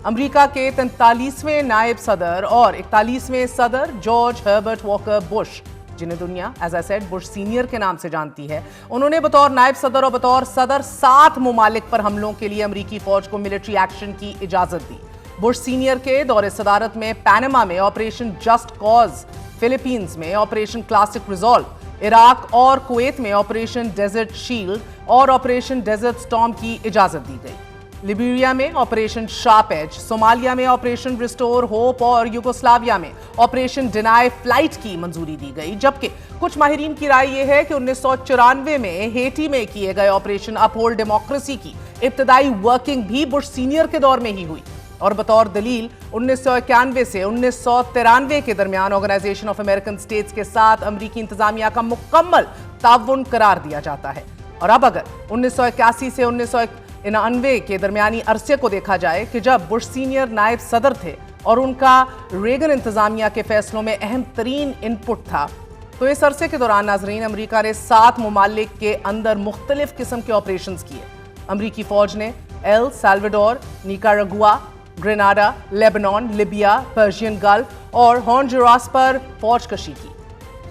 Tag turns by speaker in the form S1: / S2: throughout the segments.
S1: امریکہ کے 43ویں نائب صدر اور 41ویں صدر جارج ہربرٹ واکر بش، جنہیں دنیا as I said Bush senior کے نام سے جانتی ہے، انہوں نے بطور نائب صدر اور بطور صدر 7 ممالک پر حملوں کے لیے امریکی فوج کو ملٹری ایکشن کی اجازت دی۔ بش سینئر کے دور صدارت میں پینما میں آپریشن جسٹ کاز، فلپینز میں آپریشن کلاسک ریزالو، عراق اور کویت میں آپریشن ڈیزرٹ شیلڈ اور آپریشن ڈیزرٹ سٹارم کی اجازت دی گئی۔ لیبیریا میں آپریشن شارپ ایج، صومالیہ میں آپریشن ریسٹور ہوپ اور یوگوسلاویا میں آپریشن ڈینائی فلائٹ کی منظوری دی گئی، جبکہ کچھ ماہرین کی رائے یہ ہے کہ 1994 میں ہیٹی میں کیے گئے آپریشن اپ ہولڈ ڈیموکریسی کی ابتدائی ورکنگ بھی بش سینئر کے دور میں ہی ہوئی، اور بطور دلیل 1991 سے 1993 کے درمیان آرگنائزیشن آف امریکن اسٹیٹس کے ساتھ امریکی انتظامیہ کا مکمل تعاون قرار دیا جاتا ہے۔ اور اب اگر 1981 سے 1999 کے درمیانی عرصے کو دیکھا جائے کہ جب بش سینئر نائب صدر تھے اور ان کا ریگن انتظامیہ کے فیصلوں میں اہم ترین انپٹ تھا، تو اس عرصے کے دوران ناظرین امریکہ نے 7 ممالک کے اندر مختلف قسم کے آپریشنز کیے۔ امریکی فوج نے El Salvador, Nicaragua, Grenada, Lebanon, Libya, Persian Gulf اور ہونڈوراس پر فوج کشی کی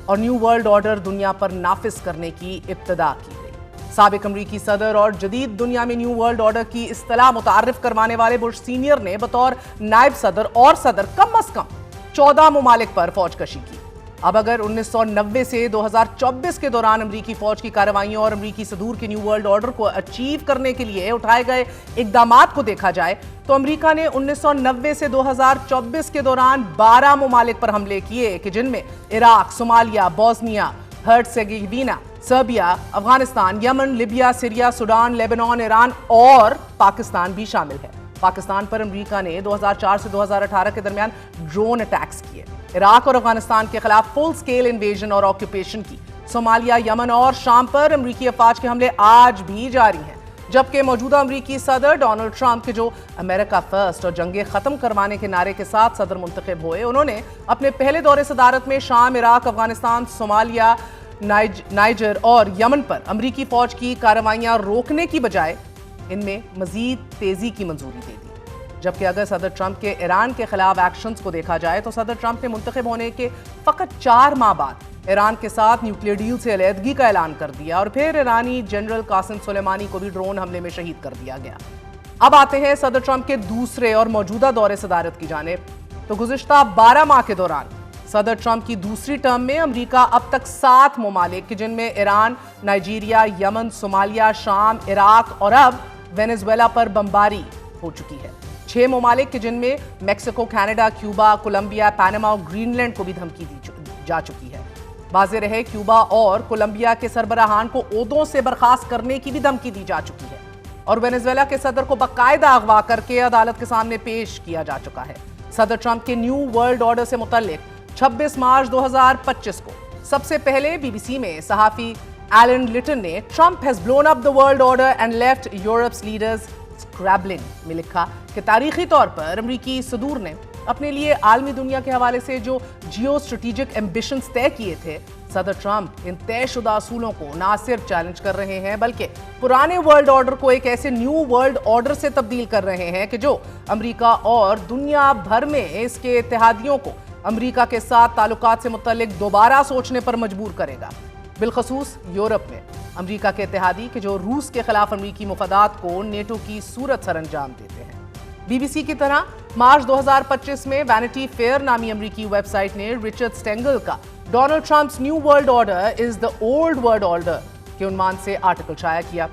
S1: اور نیو ورلڈ آرڈر دنیا پر نافذ کرنے کی ابتدا کی گئی۔ سابق امریکی صدر اور جدید دنیا میں نیو ورلڈ آرڈر کی اصطلاح متعارف کروانے والے بش سینئر نے بطور نائب صدر اور صدر کم از کم 14 ممالک پر فوج کشی کی۔ اب اگر 1990 سے 2024 کے دوران امریکی فوج کی کارروائیوں اور امریکی صدور کے نیو ورلڈ آرڈر کو اچیو کرنے کے لیے اٹھائے گئے اقدامات کو دیکھا جائے تو امریکہ نے 1990 سے 2024 کے دوران 12 ممالک پر حملے کیے کہ جن میں Iraq, Somalia, Bosnia Herzegovina, Serbia, Afghanistan, Yemen, Libya, Syria, Sudan, Lebanon, Iran اور پاکستان بھی شامل ہے۔ پاکستان پر امریکہ نے 2004 سے 2018 کے درمیان ڈرون اٹیکس کیے، عراق اور افغانستان کے خلاف فل سکیل انویژن اور آکوپیشن کی، صومالیہ، یمن اور شام پر امریکی افواج کے حملے آج بھی جاری ہیں، جبکہ موجودہ امریکی صدر ڈونلڈ ٹرمپ کے جو امریکہ فرسٹ اور جنگیں ختم کروانے کے نعرے کے ساتھ صدر منتخب ہوئے، انہوں نے اپنے پہلے دور صدارت میں شام، عراق، افغانستان، صومالیہ، نائجر اور یمن پر امریکی فوج کی کارروائیاں روکنے کی بجائے ان میں مزید تیزی کی منظوری دے دی۔ جبکہ اگر صدر ٹرمپ کے ایران کے خلاف ایکشنز کو دیکھا جائے تو صدر ٹرمپ نے منتخب ہونے کے فقط 4 ماہ بعد ایران کے ساتھ نیوکلیئر ڈیل سے علیحدگی کا اعلان کر دیا اور پھر ایرانی جنرل قاسم سلیمانی کو بھی ڈرون حملے میں شہید کر دیا گیا۔ اب آتے ہیں صدر ٹرمپ کے دوسرے اور موجودہ دور صدارت کی جانب، تو گزشتہ 12 ماہ کے دوران صدر ٹرمپ کی دوسری ٹرم میں امریکہ اب تک 7 ممالک جن میں ایران، نائجیریا، یمن، صومالیہ، شام، عراق اور اب وینزویلا پر بمباری ہو چکی ہے۔ 6 ممالک جن میں Mexico, Canada, Cuba, Colombia, Panama اور گرین لینڈ کو بھی دھمکی دی جا چکی ہے۔ واضح رہے کیوبا اور کولمبیا کے سربراہان کو عہدوں سے برخاست کرنے کی بھی دھمکی دی جا چکی ہے اور وینزویلا کے صدر کو باقاعدہ اغوا کر کے عدالت کے سامنے پیش کیا جا چکا ہے۔ صدر ٹرمپ کے نیو ورلڈ آرڈر سے متعلق 26 مارچ 2025 کو سب سے پہلے بی بی سی میں صحافی ایلن لٹن نے Trump has blown up the world order and left Europe's leaders scrambling میں لکھا کہ تاریخی طور پر امریکی صدور نے اپنے لیے عالمی دنیا کے حوالے سے جو جیو اسٹریٹجک ایمبیشنز طے کیے تھے، صدر ٹرمپ ان طے شدہ اصولوں کو نہ صرف چیلنج کر رہے ہیں بلکہ پرانے ورلڈ آرڈر کو ایک ایسے نیو ورلڈ آرڈر سے تبدیل کر رہے ہیں کہ جو امریکہ اور دنیا بھر میں اس کے اتحادیوں کو امریکہ کے ساتھ تعلقات سے متعلق دوبارہ سوچنے پر مجبور کرے گا، بالخصوص یورپ میں امریکہ کے اتحادی کہ جو روس کے خلاف امریکی مفادات کو نیٹو کی صورت سر انجام دیتے ہیں۔ بی بی سی کی طرح مارچ 2025 میں وینٹی فیئر نامی امریکی ویب سائٹ نے رچرڈ سٹینگل کا Donald Trump's new world order is the old world order کے عنوان سے آرٹیکل شائع کیا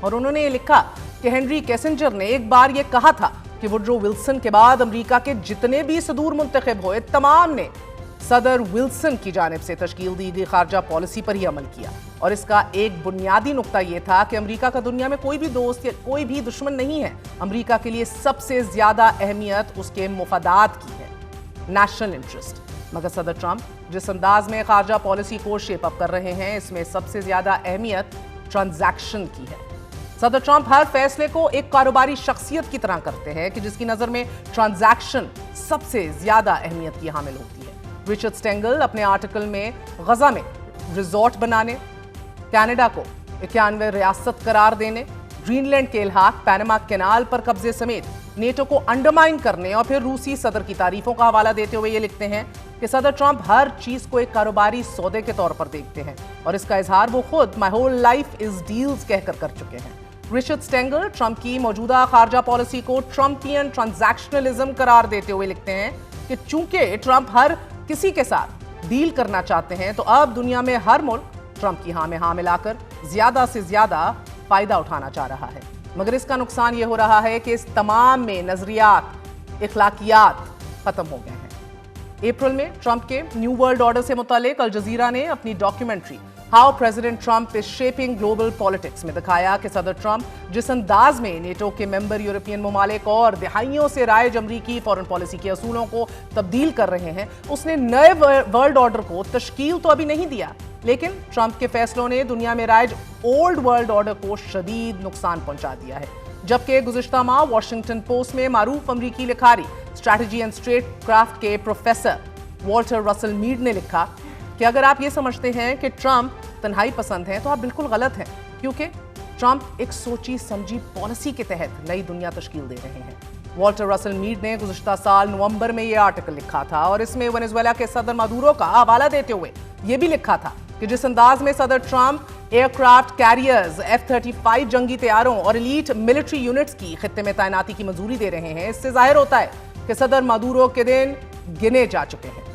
S1: اور انہوں نے یہ لکھا کہ ہنری کیسنجر نے ایک بار یہ کہا تھا کہ وڈرو ولسن کے بعد امریکہ کے جتنے بھی صدور منتخب ہوئے تمام نے صدر ولسن کی جانب سے تشکیل دی گئی خارجہ پالیسی پر ہی عمل کیا، اور اس کا ایک بنیادی نقطہ یہ تھا کہ امریکہ کا دنیا میں کوئی بھی دوست یا کوئی بھی دشمن نہیں ہے، امریکہ کے لیے سب سے زیادہ اہمیت اس کے مفادات کی ہے، نیشنل انٹرسٹ۔ مگر صدر ٹرمپ جس انداز میں خارجہ پالیسی کو شیپ اپ کر رہے ہیں، اس میں سب سے زیادہ اہمیت ٹرانزیکشن کی ہے۔ صدر ٹرمپ ہر فیصلے کو ایک کاروباری شخصیت کی طرح کرتے ہیں کہ جس کی نظر میں ٹرانزیکشن سب سے زیادہ اہمیت کی حامل ہوتی ہے۔ رچرڈ سٹینگل اپنے آرٹیکل میں غزہ میں ریزورٹ بنانے، کینیڈا کو 91 ریاست قرار دینے، گرین لینڈ کے الحاق، پینما کینال پر قبضے سمیت नेटो को अंडरमाइन करने और फिर रूसी सदर की तारीफों का हवाला देते हुए ये लिखते हैं कि सदर ट्रंप हर चीज को एक कारोबारी सौदे के तौर पर देखते हैं और इसका इजहार वो खुद my whole life is deals कहकर कर चुके हैं। रिचर्ड स्टेंगर ट्रंप की मौजूदा खारजा पॉलिसी को ट्रंपियन ट्रांजैक्शनलिज्म करार देते हुए लिखते हैं कि चूंकि ट्रंप हर किसी के साथ डील करना चाहते हैं तो अब दुनिया में हर मुल्क ट्रंप की हाँ में हाँ मिलाकर ज्यादा से ज्यादा फायदा उठाना चाह रहा है, मगर इसका नुकसान ये हो रहा है कि इस तमाम में नजरियात इखलाकियात खत्म हो गए हैं। अप्रैल में ट्रंप के न्यू वर्ल्ड ऑर्डर से मुतालिक अल जजीरा ने अपनी documentary how president Trump is shaping global politics में दिखाया कि सदर ट्रंप जिस अंदाज में नेटो के मेंबर यूरोपियन ममालिक और दिहाइयों से राइज अमरीकी फॉरेन पॉलिसी के असूलों को तब्दील कर रहे हैं, उसने नए वर्ल्ड ऑर्डर को तश्कील तो अभी नहीं दिया, लेकिन ट्रंप के फैसलों ने दुनिया में राइज ओल्ड वर्ल्ड ऑर्डर को शदीद नुकसान पहुंचा दिया है। जबकि गुज़िश्ता माह वॉशिंगटन पोस्ट में मारूफ अमरीकी Likhari strategy and state craft के प्रोफेसर वॉल्टर रसल मीड ने लिखा कि अगर आप ये समझते हैं कि ट्रंप तन्हाई पसंद है तो आप बिल्कुल गलत हैं, क्योंकि ट्रंप एक सोची समझी पॉलिसी के तहत नई दुनिया तश्कील दे रहे हैं। वॉल्टर रसल मीड ने गुज़िश्ता साल नवंबर में यह आर्टिकल लिखा था और इसमें वेनेजुएला के सदर मादुरो का हवाला देते हुए यह भी लिखा था कि जिस अंदाज में सदर ट्रंप एयरक्राफ्ट कैरियर्स, F-35 जंगी तैयारों और एलीट मिलिट्री यूनिट्स की खित्ते में तैनाती की मंजूरी दे रहे हैं, इससे जाहिर होता है कि सदर मादुरो के दिन गिने जा चुके हैं।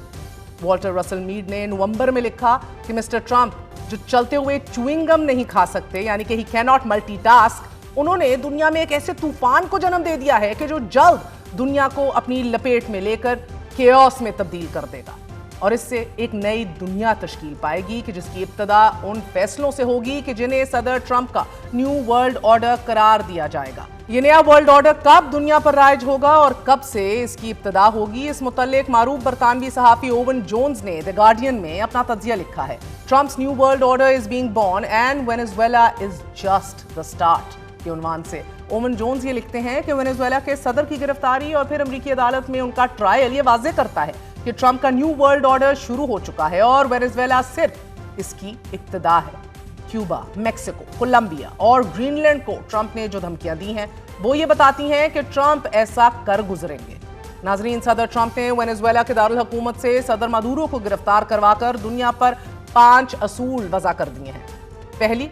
S1: वॉल्टर रसल मीड ने नवंबर में लिखा कि मिस्टर ट्रंप जो चलते हुए च्युइंगम नहीं खा सकते, यानी कि ही कैन नॉट मल्टीटास्क, उन्होंने दुनिया में एक ऐसे तूफान को जन्म दे दिया है कि जो जल्द दुनिया को अपनी लपेट में लेकर केओस में तब्दील कर देगा और इससे एक नई दुनिया तश्कील पाएगी कि जिसकी इब्तदा उन फैसलों से होगी कि जिन्हें सदर ट्रंप का न्यू वर्ल्ड ऑर्डर करार दिया जाएगा। ये नया वर्ल्ड ऑर्डर कब दुनिया पर राइज होगा और कब से इसकी इब्तदा होगी, इस मुतल्लिक मारूफ बरतानवी सहाफी ओवन जोन्स ने द गार्डियन में अपना तज्जिया लिखा है। Trump's new world order is being born and Venezuela is just the start के उन्वान से ओवन जोन्स ये लिखते हैं कि वेनेजुएला के सदर की गिरफ्तारी और फिर अमेरिकी अदालत में उनका ट्रायल ये वाज़ेह करता है कि ट्रंप का न्यू वर्ल्ड ऑर्डर शुरू हो चुका है और वेनेजुएला सिर्फ इसकी इब्तिदा है। क्यूबा, मेक्सिको, कोलंबिया और ग्रीनलैंड को ट्रंप ने जो धमकियां दी हैं वो ये बताती हैं कि ट्रंप ऐसा कर गुजरेंगे। नाजरीन, सदर ट्रंप ने वेनेजुएला के दारुल हुकूमत से सदर मादुरो को गिरफ्तार करवाकर दुनिया पर 5 असूल वज़ा कर दिए हैं। पहली,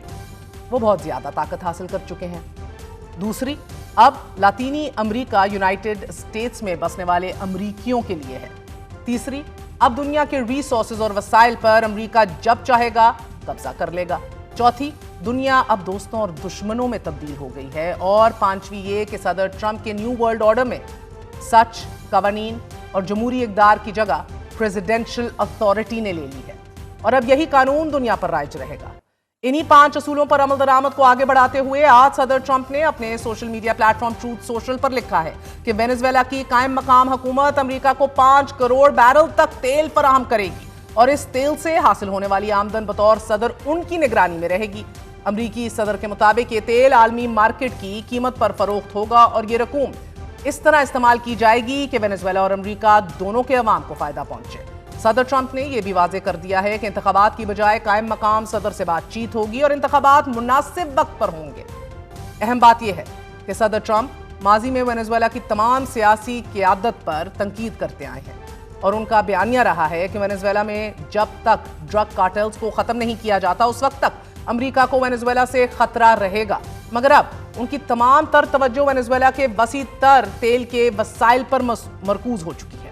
S1: वो बहुत ज्यादा ताकत हासिल कर चुके हैं। दूसरी, अब लातीनी अमेरिका यूनाइटेड स्टेट्स में बसने वाले अमरीकियों के लिए है। तीसरी, अब दुनिया के रिसोर्सेज और वसाइल पर अमेरिका जब चाहेगा कब्जा कर लेगा। चौथी, दुनिया अब दोस्तों और दुश्मनों में तब्दील हो गई है। और पांचवी ये कि सदर ट्रंप के न्यू वर्ल्ड ऑर्डर में सच, कवानीन और जमहूरी इक़दार की जगह प्रेसिडेंशियल अथॉरिटी ने ले ली है और अब यही कानून दुनिया पर राइज रहेगा। इन्हीं 5 असूलों पर अमल दरामद को आगे बढ़ाते हुए आज सदर ट्रंप ने अपने social media platform truth social पर लिखा है कि वेनेजुएला की कायम मकाम हुकूमत अमेरिका को 5 करोड़ बैरल तक तेल फराहम करेगी और इस तेल से हासिल होने वाली आमदन बतौर सदर उनकी निगरानी में रहेगी। अमरीकी सदर के मुताबिक ये तेल आलमी मार्केट की कीमत पर फरोख्त होगा और ये रकूम इस तरह इस्तेमाल की जाएगी कि वेनेजुएला और अमरीका दोनों के अवाम को फायदा पहुंचे। सदर ट्रंप ने यह भी वाजे कर दिया है कि इंतखाबात की बजाय कायम मकाम सदर से बातचीत होगी और इंतखाबात मुनासिब वक्त पर होंगे। अहम बात यह है कि सदर ट्रंप माजी में वेनेजुएला की तमाम सियासी क़यादत पर तनकीद करते आए हैं और उनका बयानिया रहा है कि वेनेजुएला में जब तक ड्रग कार्टेल्स को ख़त्म नहीं किया जाता उस वक्त तक अमेरिका को वेनेजुएला से खतरा रहेगा, मगर अब उनकी तमाम तर तवज्जो वेनेजुएला के वसी तर तेल के वसाइल पर मरकूज हो चुकी है।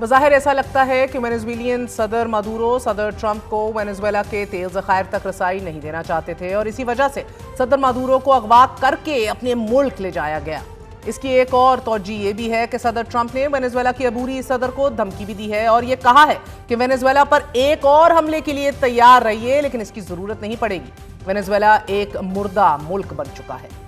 S1: बज़ाहिर ऐसा लगता है कि वेनेजुएलियन सदर मादुरो सदर ट्रंप को वेनेजुएला के तेल ज़खायर तक रसाई नहीं देना चाहते थे और इसी वजह से सदर मादुरो को अगवा करके अपने मुल्क ले जाया गया। इसकी एक और तौजी ये भी है कि सदर ट्रंप ने वेनेजुएला की अबूरी सदर को धमकी भी दी है और ये कहा है कि वेनेजुएला पर एक और हमले के लिए तैयार रहिए, लेकिन इसकी जरूरत नहीं पड़ेगी। वेनेजुएला एक मुर्दा मुल्क बन चुका है।